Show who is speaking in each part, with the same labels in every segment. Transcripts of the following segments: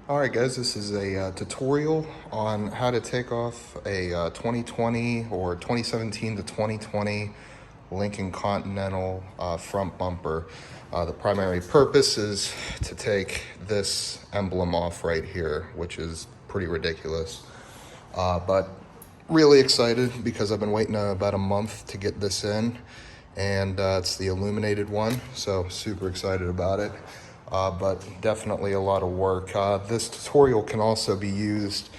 Speaker 1: Alright guys, this is a tutorial on how to take off a 2020 or 2017 to 2020 Lincoln Continental front bumper. The primary purpose is to take this emblem off right here, which is pretty ridiculous. But really excited because I've been waiting about a month to get this in, and it's the Illuminated one, so super excited about it. But definitely a lot of work. This tutorial can also be used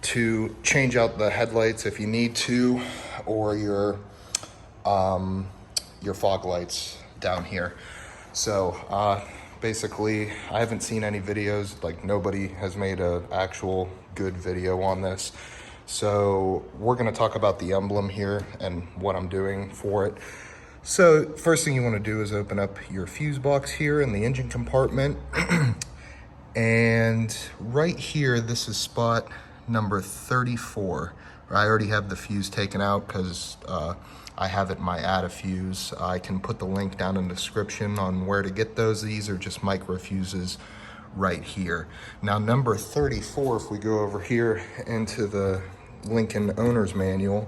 Speaker 1: to change out the headlights if you need to, or your fog lights down here. So basically, I haven't seen any videos, like nobody has made an actual good video on this. So we're gonna talk about the emblem here and what I'm doing for it. So first thing you want to do is open up your fuse box here in the engine compartment. And right here, this is spot number 34. I already have the fuse taken out because I have it in my add a fuse. I can put the link down in the description on where to get those. These are just micro fuses right here. Now number 34, if we go over here into the Lincoln owner's manual,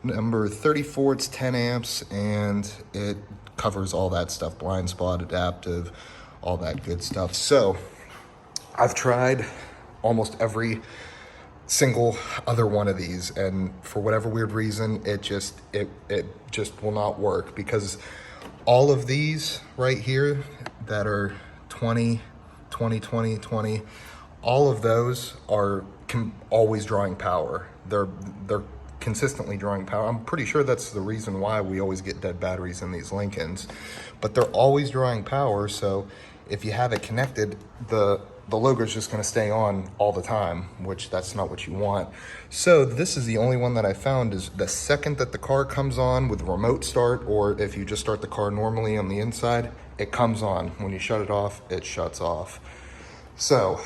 Speaker 1: number 34, it's 10 amps, and it covers all that stuff, blind spot, adaptive, all that good stuff. So I've tried almost every single other one of these, and for whatever weird reason, it just will not work, because all of these right here that are 20, 20, 20, 20, all of those are always drawing power. They're consistently drawing power. I'm pretty sure that's the reason why we always get dead batteries in these Lincolns, but they're always drawing power. So if you have it connected, the logo is just going to stay on all the time, which that's not what you want. So this is the only one that I found. Is the second that the car comes on with remote start, or if you just start the car normally on the inside, it comes on. When you shut it off, it shuts off. So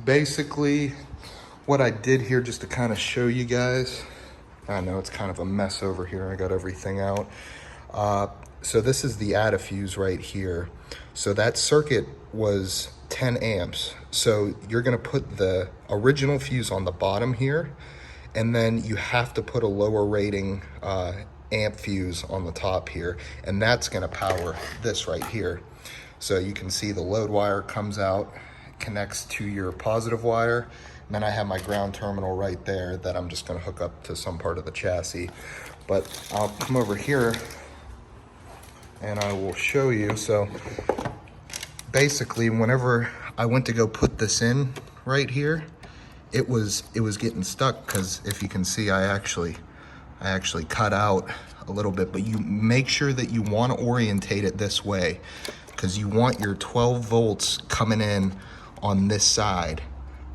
Speaker 1: basically what I did here, just to kind of show you guys, I know it's kind of a mess over here. I got everything out. So this is the add a fuse right here. So that circuit was 10 amps. So you're gonna put the original fuse on the bottom here, and then you have to put a lower rating amp fuse on the top here, and that's gonna power this right here. So you can see the load wire comes out, connects to your positive wire, and then I have my ground terminal right there that I'm just gonna hook up to some part of the chassis. But I'll come over here and I will show you. So basically, whenever I went to go put this in right here, it was getting stuck, because if you can see, I actually cut out a little bit. But you make sure that you want to orientate it this way, because you want your 12 volts coming in on this side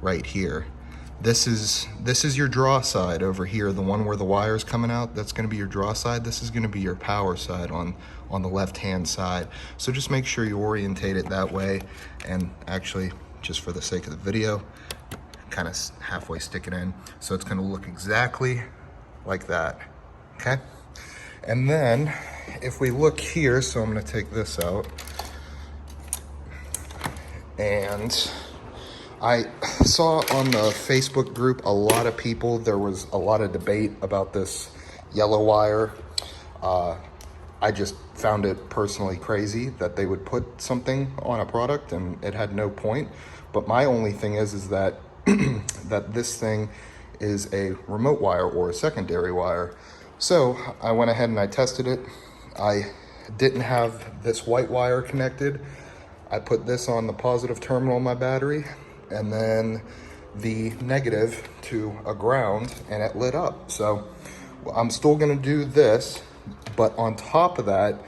Speaker 1: right here. This is your draw side over here, the one where the wire's coming out. That's going to be your draw side. This is going to be your power side on the left hand side. So just make sure you orientate it that way, and actually, just for the sake of the video, kind of halfway stick it in, so it's going to look exactly like that. Okay, and then if we look here, so I'm going to take this out, and I saw on the Facebook group a lot of people, there was a lot of debate about this yellow wire. I just found it personally crazy that they would put something on a product and it had no point. But my only thing is that that this thing is a remote wire or a secondary wire. So I went ahead and I tested it. I didn't have this white wire connected. I put this on the positive terminal of my battery, and then the negative to a ground, and it lit up. So I'm still gonna do this, but on top of that,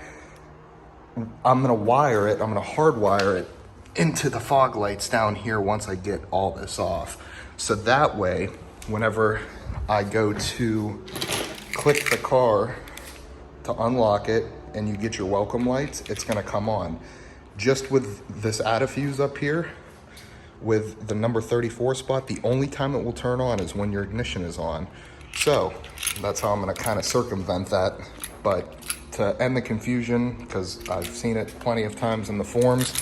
Speaker 1: I'm gonna hardwire it into the fog lights down here once I get all this off. So that way, whenever I go to click the car to unlock it and you get your welcome lights, it's gonna come on. Just with this add a fuse up here, with the number 34 spot, the only time it will turn on is when your ignition is on. So that's how I'm gonna kind of circumvent that. But to end the confusion, because I've seen it plenty of times in the forums,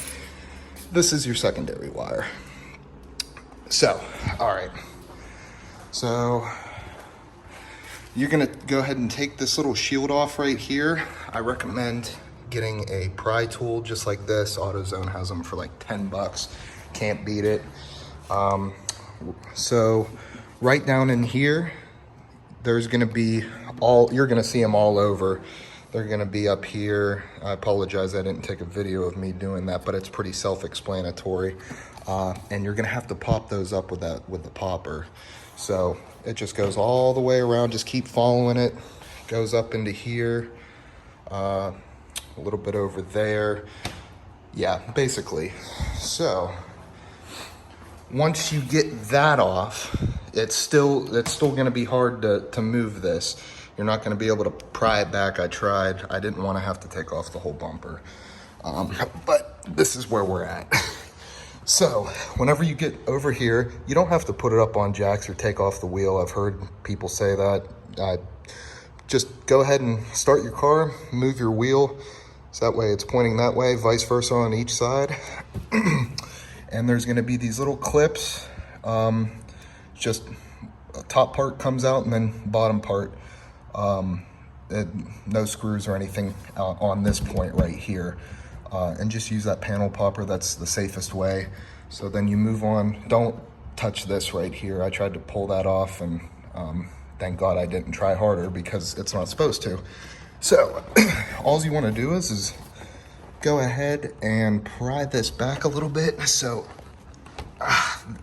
Speaker 1: this is your secondary wire. So, all right. So you're gonna go ahead and take this little shield off right here. I recommend getting a pry tool just like this. AutoZone has them for like 10 bucks. Can't beat it. So right down in here, there's gonna be you're gonna see them all over. They're gonna be up here. I apologize, I didn't take a video of me doing that, but it's pretty self-explanatory. And you're gonna have to pop those up with the popper. So it just goes all the way around, just keep following it. Goes up into here, a little bit over there. Yeah, basically. So once you get that off, it's still gonna be hard to move this. You're not gonna be able to pry it back. I tried. I didn't wanna have to take off the whole bumper. But this is where we're at. So whenever you get over here, you don't have to put it up on jacks or take off the wheel. I've heard people say that. Just go ahead and start your car, move your wheel, so that way it's pointing that way, vice versa on each side. And there's gonna be these little clips. Just top part comes out and then bottom part. No screws or anything on this point right here. And just use that panel popper. That's the safest way. So then you move on. Don't touch this right here. I tried to pull that off, and thank God I didn't try harder because it's not supposed to. So all you want to do is go ahead and pry this back a little bit. So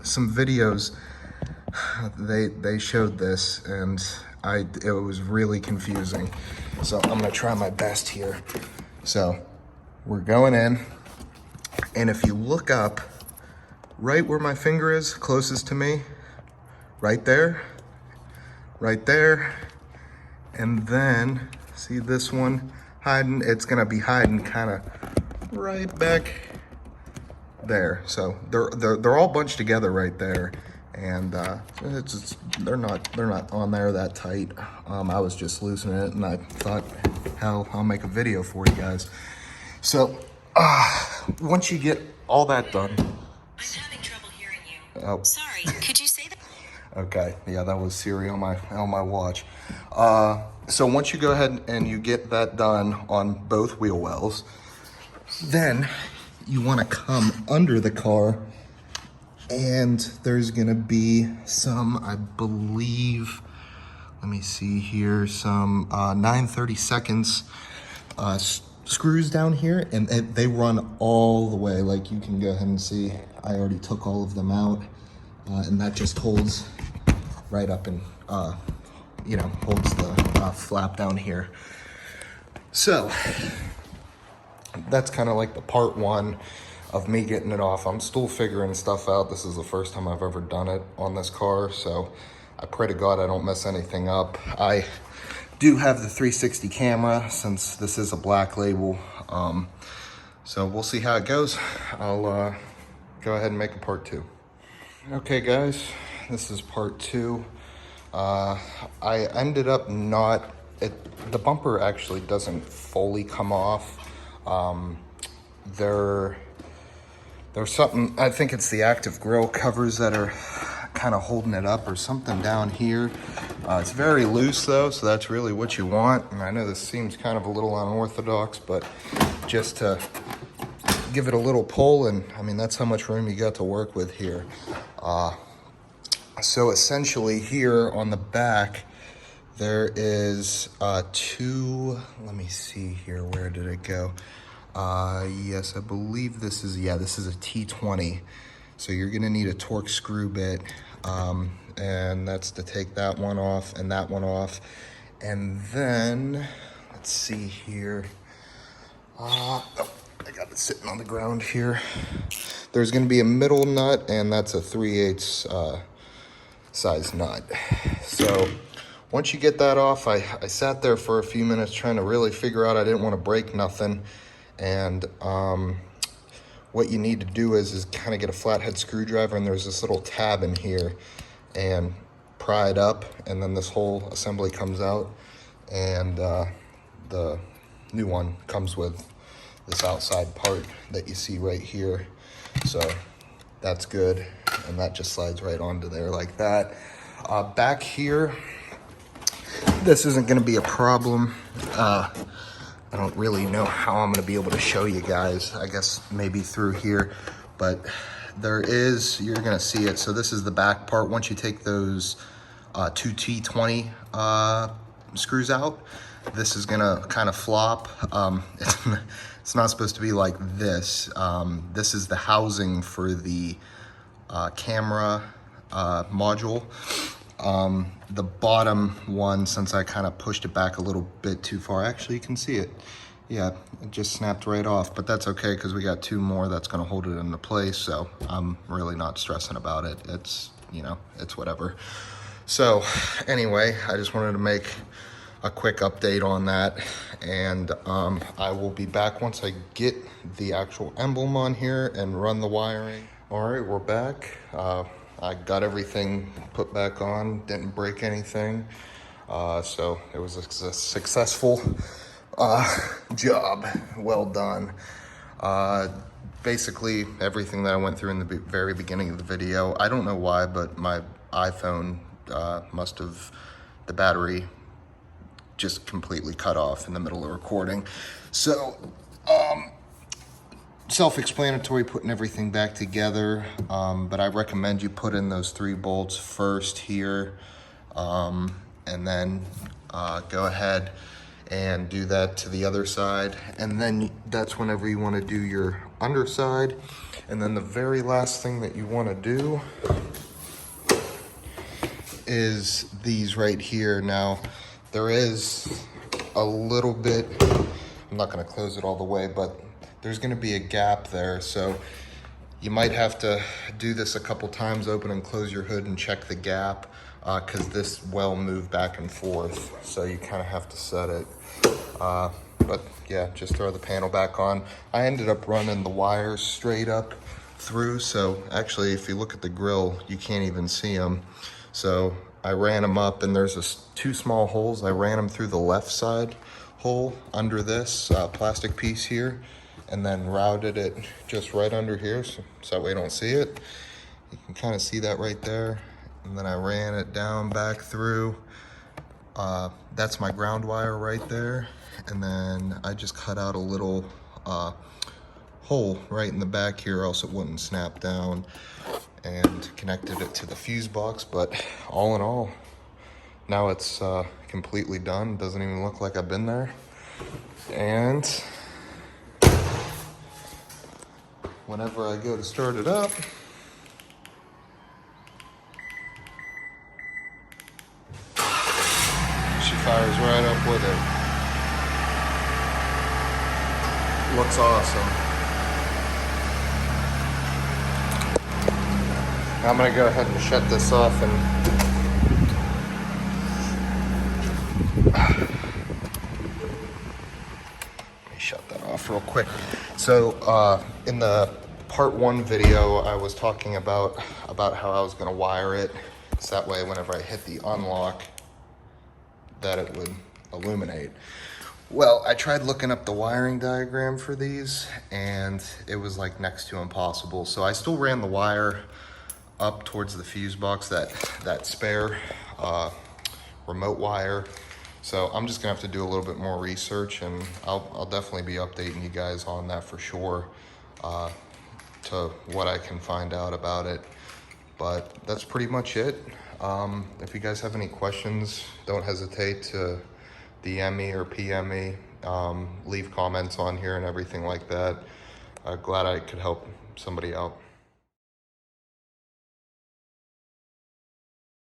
Speaker 1: some videos, they showed this, and it was really confusing. So I'm gonna try my best here. So we're going in, and if you look up right where my finger is closest to me, right there, and then see this one hiding, it's gonna be hiding kind of right back there. So they're all bunched together right there, and they're not on there that tight. I was just loosening it, and I thought, hell, I'll make a video for you guys. So, once you get all that done.
Speaker 2: I'm having trouble hearing you. Oh. Sorry, could you say that?
Speaker 1: Okay, yeah, that was Siri on my watch. So once you go ahead and you get that done on both wheel wells, then you want to come under the car, and there's gonna be some, I believe, let me see here, some 9/32 screws down here, and they run all the way. Like you can go ahead and see, I already took all of them out, and that just holds right up and holds the flap down here. So that's kind of like the part one of me getting it off. I'm still figuring stuff out. This is the first time I've ever done it on this car, so I pray to God I don't mess anything up. I do have the 360 camera since this is a black label, so we'll see how it goes. I'll go ahead and make a part two. Okay guys, this is part two. I ended up the bumper actually doesn't fully come off. There's something, I think it's the active grill covers that are kind of holding it up, or something down here. It's very loose though, so that's really what you want. And I know this seems kind of a little unorthodox, but just to give it a little pull, and I mean, that's how much room you got to work with here. So essentially here on the back, there is two, let me see here, where did it go? Yes, I believe this is a T20. So you're gonna need a torque screw bit, and that's to take that one off and that one off. And then, let's see here. I got it sitting on the ground here. There's gonna be a middle nut, and that's a 3/8 size nut. So once you get that off, I sat there for a few minutes trying to really figure out, I didn't want to break nothing. And what you need to do is kind of get a flathead screwdriver, and there's this little tab in here, and pry it up, and then this whole assembly comes out, and the new one comes with this outside part that you see right here. So that's good. and that just slides right onto there like that. Back here, this isn't going to be a problem. I don't really know how I'm going to be able to show you guys. I guess maybe through here, but there is, you're going to see it. So this is the back part. Once you take those two T20 screws out, this is going to kind of flop. It's not supposed to be like this. This is the housing for the camera module. The bottom one, since I kind of pushed it back a little bit too far, actually you can see it. Yeah, it just snapped right off, but that's okay because we got two more that's going to hold it into place, so I'm really not stressing about it. It's, you know, it's whatever. So anyway, I just wanted to make a quick update on that, and I will be back once I get the actual emblem on here and run the wiring. All right, we're back. I got everything put back on, didn't break anything, so it was a successful job. Well done. Basically everything that I went through in the very beginning of the video, I don't know why, but my iPhone must have, the battery just completely cut off in the middle of recording. So self-explanatory, putting everything back together, but I recommend you put in those 3 bolts first here, and then go ahead and do that to the other side, and then that's whenever you want to do your underside. And then the very last thing that you want to do is these right here. Now there is a little bit, I'm not going to close it all the way, but there's going to be a gap there, so you might have to do this a couple times, open and close your hood and check the gap, because this will move back and forth, so you kind of have to set it. But yeah, just throw the panel back on. I ended up running the wires straight up through, so actually if you look at the grill, you can't even see them. So I ran them up, and there's 2 small holes. I ran them through the left side hole under this plastic piece here, and then routed it just right under here, so that way you don't see it. You can kind of see that right there. And then I ran it down back through. That's my ground wire right there. And then I just cut out a little hole right in the back here, else it wouldn't snap down, and connected it to the fuse box. But all in all, now it's completely done. Doesn't even look like I've been there. And whenever I go to start it up, she fires right up with it. Looks awesome. I'm gonna go ahead and shut this off and shut that off real quick. So in the part 1 video, I was talking about how I was going to wire it, so that way whenever I hit the unlock, that it would illuminate. Well, I tried looking up the wiring diagram for these, and it was like next to impossible. So I still ran the wire up towards the fuse box, that spare remote wire. So I'm just gonna have to do a little bit more research, and I'll definitely be updating you guys on that for sure, to what I can find out about it. But that's pretty much it. If you guys have any questions, don't hesitate to DM me or PM me, leave comments on here and everything like that. Glad I could help somebody out.